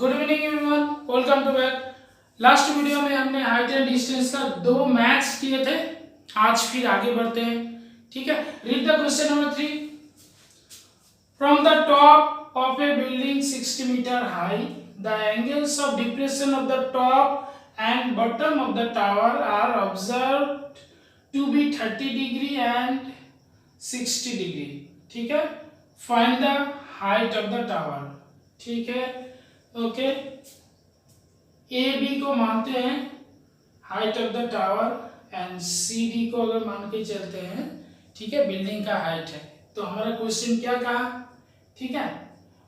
Good evening everyone, welcome to back. Last video में हमने height and distance का 2 maths किए थे। आज फिर आगे बढ़ते हैं। ठीक है, read the question number 3। From the top of a building 60 metre high, the angles of depression of the top and bottom of the tower are observed to be 30 degree and 60 degree. ठीक है, find the height of the tower. ठीक है, okay, A B को मानते हैं height of the tower and C D को अगर मान के चलते हैं, ठीक है, बिल्डिंग का हाइट है। तो हमारा क्वेश्चन क्या कहा, ठीक है,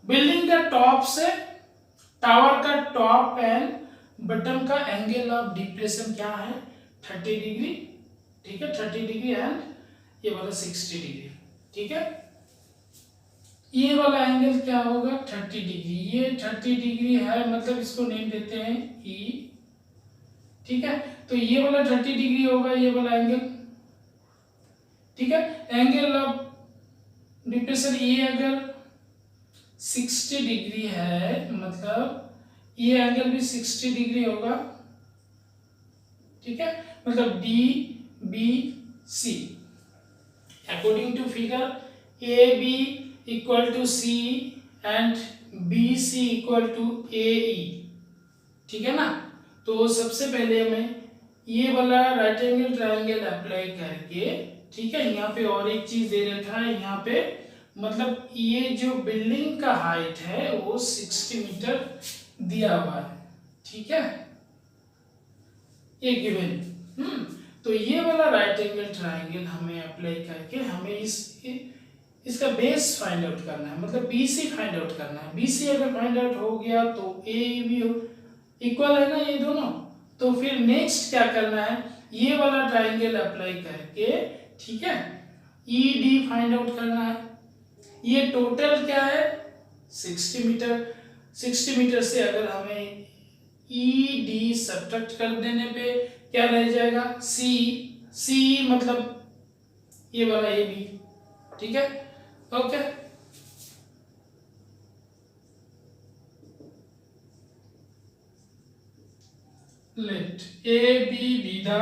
बिल्डिंग का टॉप से टावर का टॉप एंड बटन का एंगल ऑफ डिप्रेशन क्या है, 30 डिग्री। ठीक है, 30 डिग्री एंड ये वाला 60 डिग्री। ठीक है, ये वाला एंगल क्या होगा, 30 डिग्री। ये 30 डिग्री है, मतलब इसको नेम देते हैं ई। ठीक है, तो ये वाला 30 डिग्री होगा, ये वाला एंगल। ठीक है, एंगल ऑफ डिप्रेशन ये अगर 60 डिग्री है, मतलब ये एंगल भी 60 डिग्री होगा। ठीक है, मतलब D B C according to figure A B equal to C and B C equal to A E. ठीक है ना, तो सबसे पहले हमें ये वाला राइट एंगल ट्रायंगल अप्लाई करके, ठीक है, यहाँ पे और एक चीज दे रखा है, यहाँ पे मतलब ये जो बिल्डिंग का हाइट है वो 60 मीटर दिया हुआ है। ठीक है, ये गिवन। तो ये वाला राइट एंगल ट्रायंगल हमें अप्लाई करके हमें इसका बेस फाइंड आउट करना है, मतलब BC फाइंड आउट करना है। BC अगर फाइंड आउट हो गया तो ए भी इक्वल है ना ये दोनों। तो फिर नेक्स्ट क्या करना है, ये वाला ट्रायंगल अप्लाई करके, ठीक है, ED फाइंड आउट करना है। ये टोटल क्या है, 60 मीटर। 60 मीटर से अगर हमें ED सब्ट्रैक्ट कर देने पे क्या रह जाएगा, C मतलब ये वाला AB। ठीक है, okay, let AB be the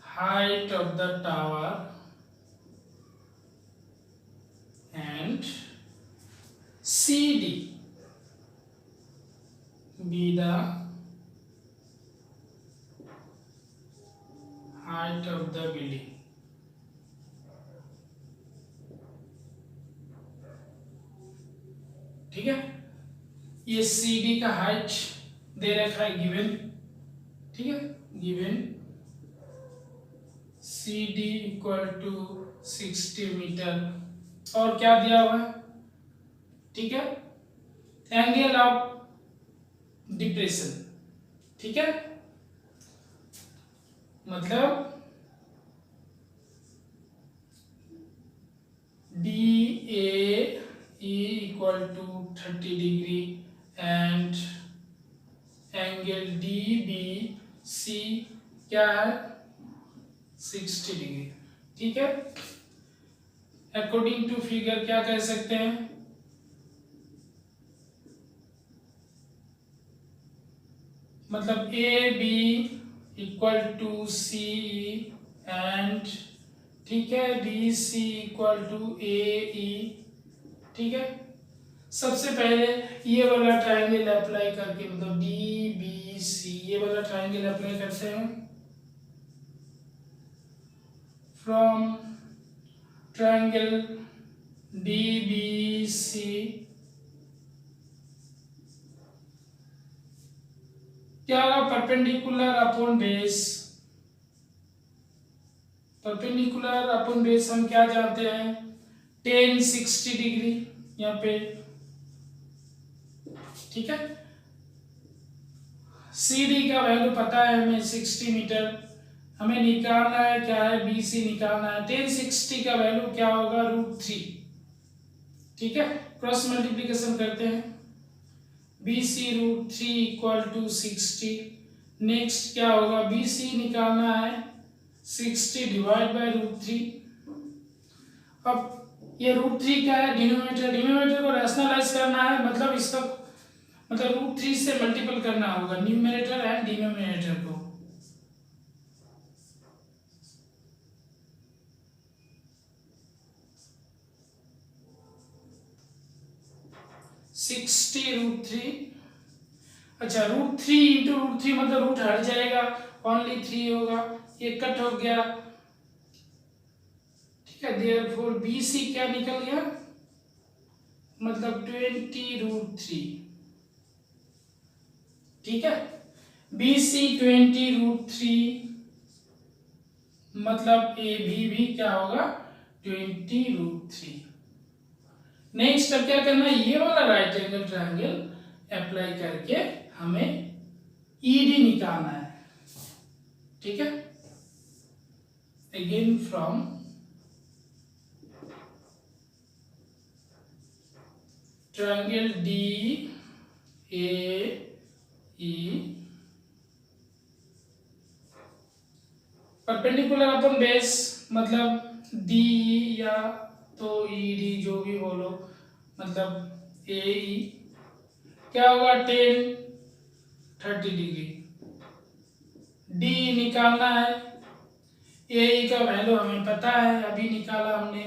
height of the tower and CD be the height of the building। ठीक है, ये CD का हाइट दे रखा है गिवन। ठीक है, given CD equal to 60 metre और क्या दिया हुआ है, ठीक है, एंगल ऑफ डिप्रेशन। ठीक है, मतलब DA equal to 30 degree and angle DBC क्या है, 60 डिग्री। ठीक है, अकॉर्डिंग टू फिगर क्या कह सकते हैं, मतलब AB equal to CE and, ठीक है, BC इक्वल टू AE। ठीक है, सबसे पहले ये वाला ट्रायंगल अप्लाई करके, मतलब DBC ये वाला ट्रायंगल अप्लाई करते हैं। फ्रॉम ट्रायंगल DBC क्या होगा, perpendicular upon base. Perpendicular upon base हम क्या जानते हैं, tan 60 डिग्री यहाँ पे। ठीक है, CD का वैल्यू पता है हमें 60 मीटर, हमें निकालना है क्या है, BC निकालना है। tan 60 का वैल्यू क्या होगा, √3। ठीक है, क्रॉस मल्टीप्लिकेशन करते हैं, BC √3 इक्वल टू 60। नेक्स्ट क्या होगा, BC निकालना है 60 डिवाइड बाय √3। अब ये √3 क्या है, डिनोमिनेटर को रैशनलाइज करना है, मतलब इसका मतलब √3 से मल्टीपल करना होगा न्यूमरेटर एंड डिनोमिनेटर को। सिक्सटी √3, अच्छा √3 इंटू √3 मतलब रूट हट जाएगा, ओनली 3 होगा, ये कट हो गया, ठीक है। देयरफॉर BC क्या निकल गया, मतलब 20√3, ठीक है। BC 20√3 मतलब AB भी क्या होगा 20√3। नेक्स्ट अब क्या करना है, ये वाला राइट एंगल ट्रायंगल अप्लाई करके हमें ED निकालना है, ठीक है। Again from triangle DAE perpendicular अपन बेस, मतलब DE या तो ED जो भी बोलो, मतलब AE क्या होगा 10-30 डिग्री। DE निकालना है, AE का वैल्यू हमें पता है, अभी निकाला हमने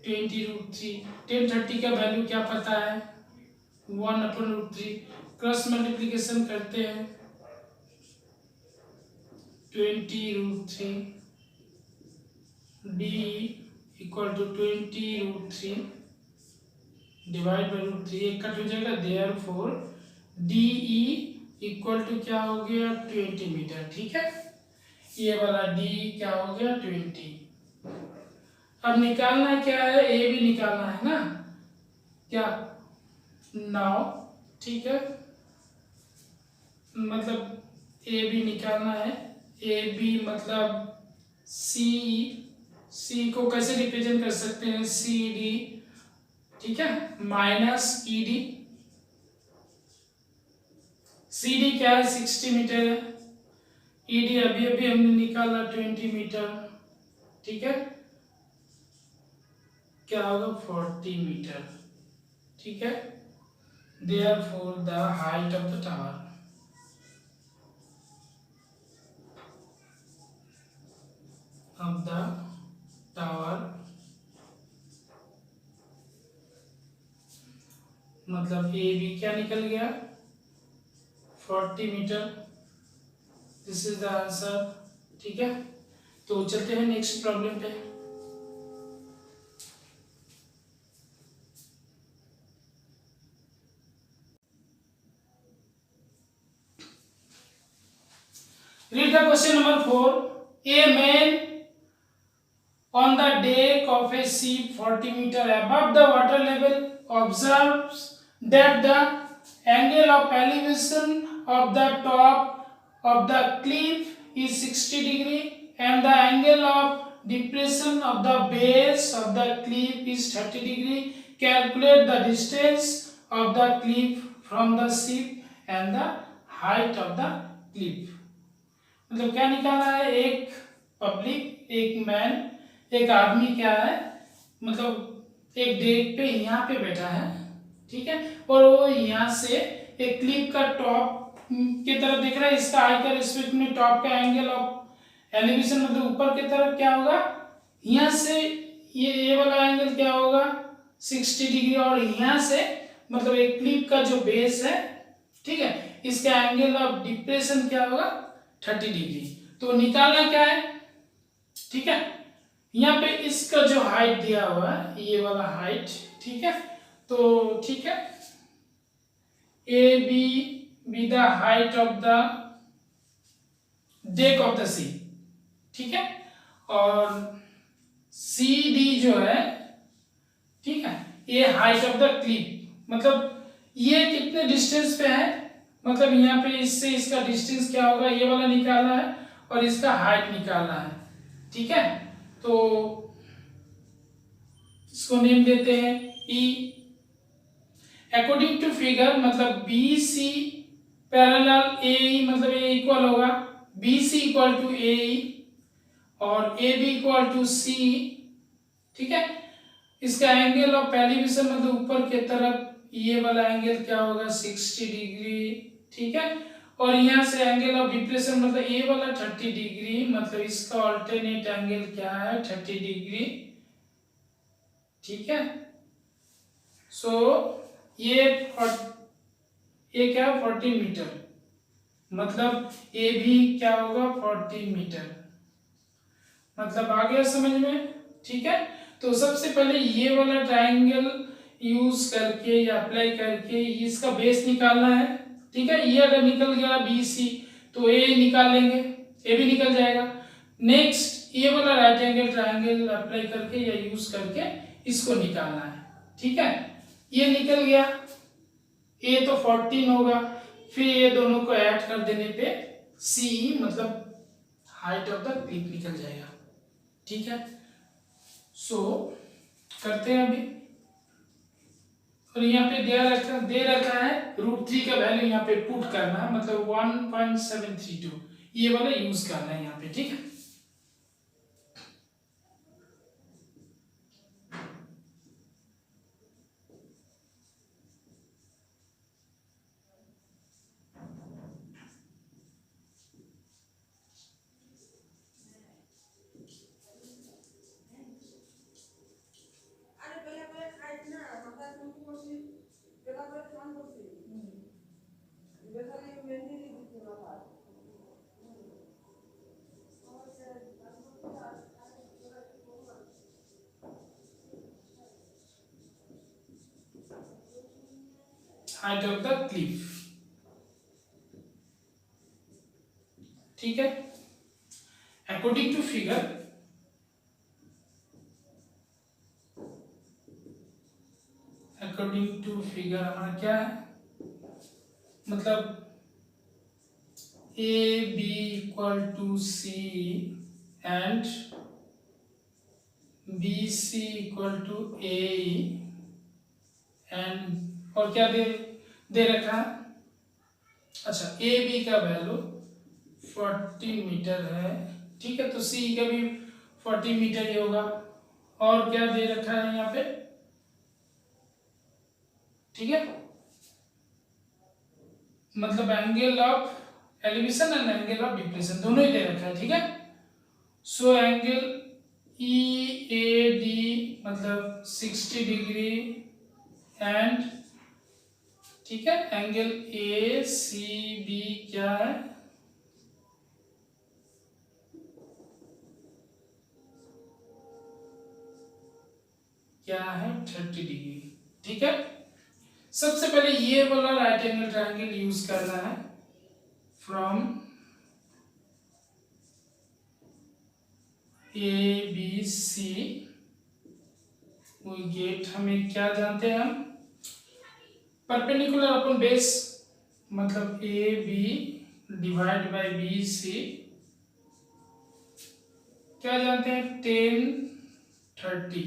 20√3। 10-30 का वैल्यू क्या पता है 1/√3, क्रॉस मल्टीप्लिकेशन करते हैं 20√3 DE equal to 20√3 divide by √3, एक कट हो जाएगा, देयरफॉर DE इक्वल टू क्या हो गया 20 मीटर, ठीक है। ये वाला DE क्या हो गया 20। अब निकालना क्या है, ए भी निकालना है ना, क्या 9, ठीक है, मतलब ए भी निकालना है, ए बी मतलब सी को कैसे रिप्रेजेंट कर सकते हैं CD, ठीक है, माइनस ED। CD क्या है 60 मीटर है, ED अभी अभी हमने निकाला 20 मीटर, ठीक है, क्या होगा 40 मीटर, ठीक है। Therefore the height of the tower, मतलब ए बी क्या निकल गया 40 metre, this is the answer, ठीक है। तो चलते हैं नेक्स्ट प्रॉब्लम पे। Read the question number 4. A man on the deck of a ship 40 meter above the water level observes that the angle of elevation of the top of the cliff is 60 degree and the angle of depression of the base of the cliff is 30 degree. Calculate the distance of the cliff from the ship and the height of the cliff. मतलब क्या निकालना है, एक public, एक man, एक आदमी क्या है, मतलब एक डेक पे यहाँ पे बैठा है, ठीक है, और वो यहाँ से एक क्लिप का टॉप की तरफ देख रहा है, इसका आई का रिस्पेक्ट में टॉप का एंगल ऑफ एलिवेशन मतलब ऊपर की तरफ क्या होगा, यहाँ से ये वाला एंगल क्या होगा 60 डिग्री, और यहाँ से मतलब एक क्लिप का जो बेस है, ठीक है, इसका एंगल ऑफ डिप्रेशन क्या होगा 30 डिग्री। तो निकालना क्या है, ठीक है, यहाँ पे इसका जो हाइट दिया हुआ है ये वाला हाइट, ठीक है, तो ठीक है, A B the height of the deck of the sea, ठीक है, और सी डी जो है, ठीक है, ये हाइट ऑफ द क्लिप, मतलब ये कितने डिस्टेंस पे है, मतलब यहाँ पे इससे इसका डिस्टेंस क्या होगा, ये वाला निकालना है और इसका हाइट निकालना है, ठीक है। तो इसको नेम देते हैं E। अकॉर्डिंग टू फिगर मतलब BC पैरेलल AE मतलब A इक्वल होगा BC इक्वल टू AE और AB इक्वल टू C, ठीक है। इसका एंगल ऑफ एलिवेशन मतलब ऊपर के तरफ ये वाला एंगल क्या होगा 60 डिग्री, ठीक है। और यहाँ से एंगल ऑफ डिप्रेशन मतलब ये वाला 30 डिग्री, मतलब इसका अल्टरनेट एंगल क्या है 30 डिग्री, ठीक है। सो ये क्या 40 मीटर, मतलब ये भी क्या होगा 40 मीटर, मतलब आ गया समझ में, ठीक है। तो सबसे पहले ये वाला ट्राइंगल यूज करके या अप्लाई करके इसका बेस निकालना है, ठीक है। ये अगर निकल गया बी सी तो ए निकाल लेंगे, ए भी निकल जाएगा। नेक्स्ट ये वाला राइट एंगल ट्राइंगल अप्लाई करके या यूज करके इसको निकालना है, ठीक है। ये निकल गया, ए तो 14 होगा, फिर ये दोनों को ऐड कर देने पे सी मतलब हाइट ऑफ द क्लिप निकल जाएगा, ठीक है। सो करते हैं अभी, और यहाँ पे दे रखा है √3 का वैल्यू यहाँ पे पुट करना है, मतलब 1.732 ये वाला यूज करना है यहाँ पे, ठीक है। हाइट ऑफ द क्लिफ, ठीक है। अकॉर्डिंग टू फिगर हमारा क्या है, मतलब A B equal to C and B C equal to A and और क्या दे रखा है, अच्छा ए बी का वैल्यू 40 मीटर है, ठीक है। तो सी का भी 40 मीटर ही होगा, और क्या दे रखा है यहाँ पे, ठीक है, मतलब angle of elevation and angle of depression दोनों ही दे रखा है, ठीक है। So angle E A D मतलब 60 डिग्री एंड, ठीक है, एंगल ए सी बी क्या है, क्या है 30 डिग्री, ठीक है। सबसे पहले ये वाला राइट एंगल ट्रायंगल यूज करना है, from A B C we get, हमें क्या जानते हैं हम, परपेंडिकुलर अपन बेस मतलब A B divide by B C, क्या जानते हैं 10 30,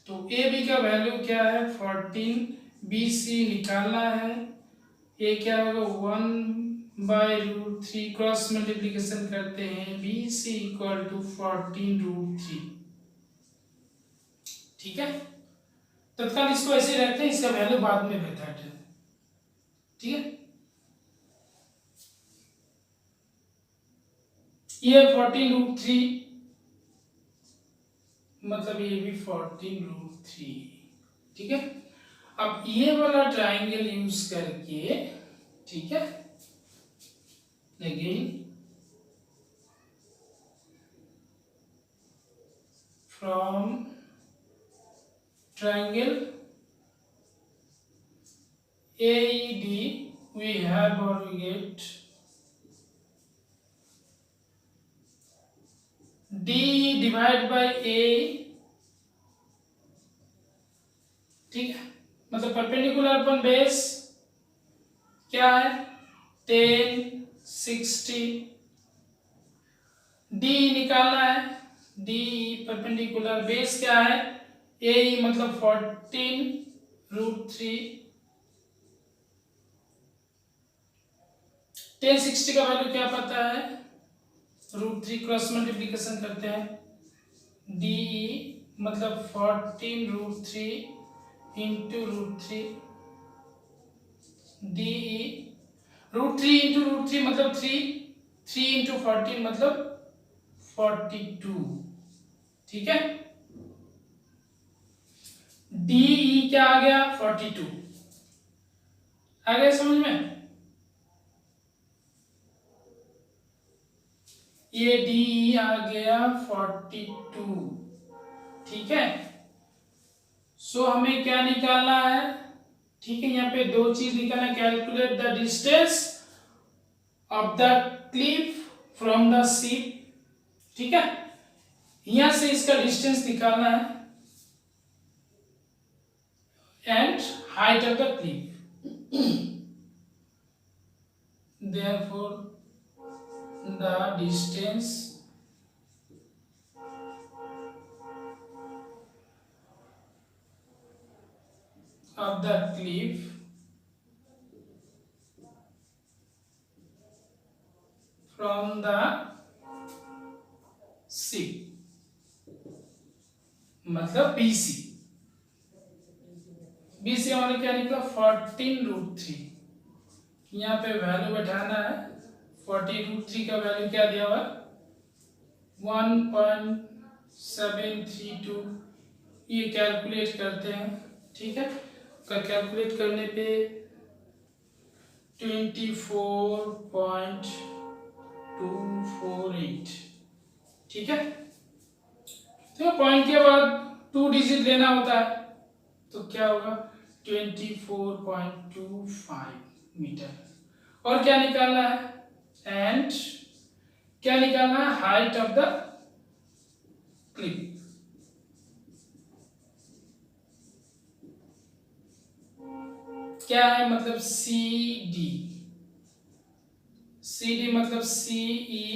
तो ए बी का वैल्यू क्या है 14, बी सी निकालना है, ए क्या होगा 1/√3 क्रॉस मल्टीप्लिकेशन करते हैं बी सी इक्वल टू 14√3, ठीक है। तत्काल इसको ऐसे रखते हैं, इसका वैल्यू बाद में बताते हैं, ठीक है। ये 14√3 मतलब ये भी 14√3, ठीक है। अब ये वाला ट्राइंगल यूज करके, ठीक है, again from triangle AED we have or we get D divided by A, ठीक है, मतलब परपेंडिकुलर अपन बेस क्या है 10 60, D निकालना है, D परपेंडिकुलर बेस क्या है ए मतलब 14√3, 10 60 का वैल्यू क्या पता है √3 क्रॉस मल्टीप्लिकेशन करते हैं डी मतलब 14√3 इंटू √3 DE, √3 इंटू √3 मतलब 3 इंटू 14 मतलब 42, ठीक है। DE क्या आ गया 42, आ गया समझ में। ये DE आ गया 42, ठीक है। सो हमें क्या निकालना है, ठीक है, यहाँ पे दो चीज निकालना, calculate the distance of the Cliff from the ship, ठीक है। यहां से इसका डिस्टेंस निकालना है and height of the Cliff, therefore the distance of the cliff from the ship मतलब BC, BC हमारे क्या निकला 14√3, यहाँ पे वैल्यू बैठाना है। 14√3 का वैल्यू क्या दिया हुआ 1.732, ये कैलकुलेट करते हैं, ठीक है। कैलकुलेट करने पे 24.248, ठीक है। तो पॉइंट के बाद 2 डिजिट लेना होता है, तो क्या होगा 24.25 मीटर। और क्या निकालना है, एंड क्या निकालना है हाइट ऑफ द क्लिफ, क्या है मतलब CD मतलब CE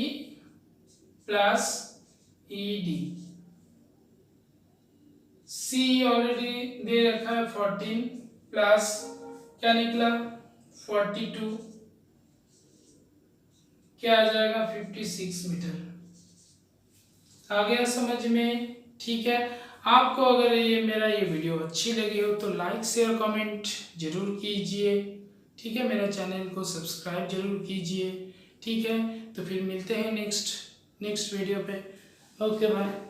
plus ED, C already दे रखा है 14 प्लस क्या निकला 42, क्या आ जाएगा 56 मीटर। आ गया समझ में, ठीक है। आपको अगर ये मेरा ये वीडियो अच्छी लगी हो तो लाइक शेयर कमेंट जरूर कीजिए, ठीक है। मेरा चैनल को सब्सक्राइब जरूर कीजिए, ठीक है। तो फिर मिलते हैं नेक्स्ट वीडियो पे। Okay bye.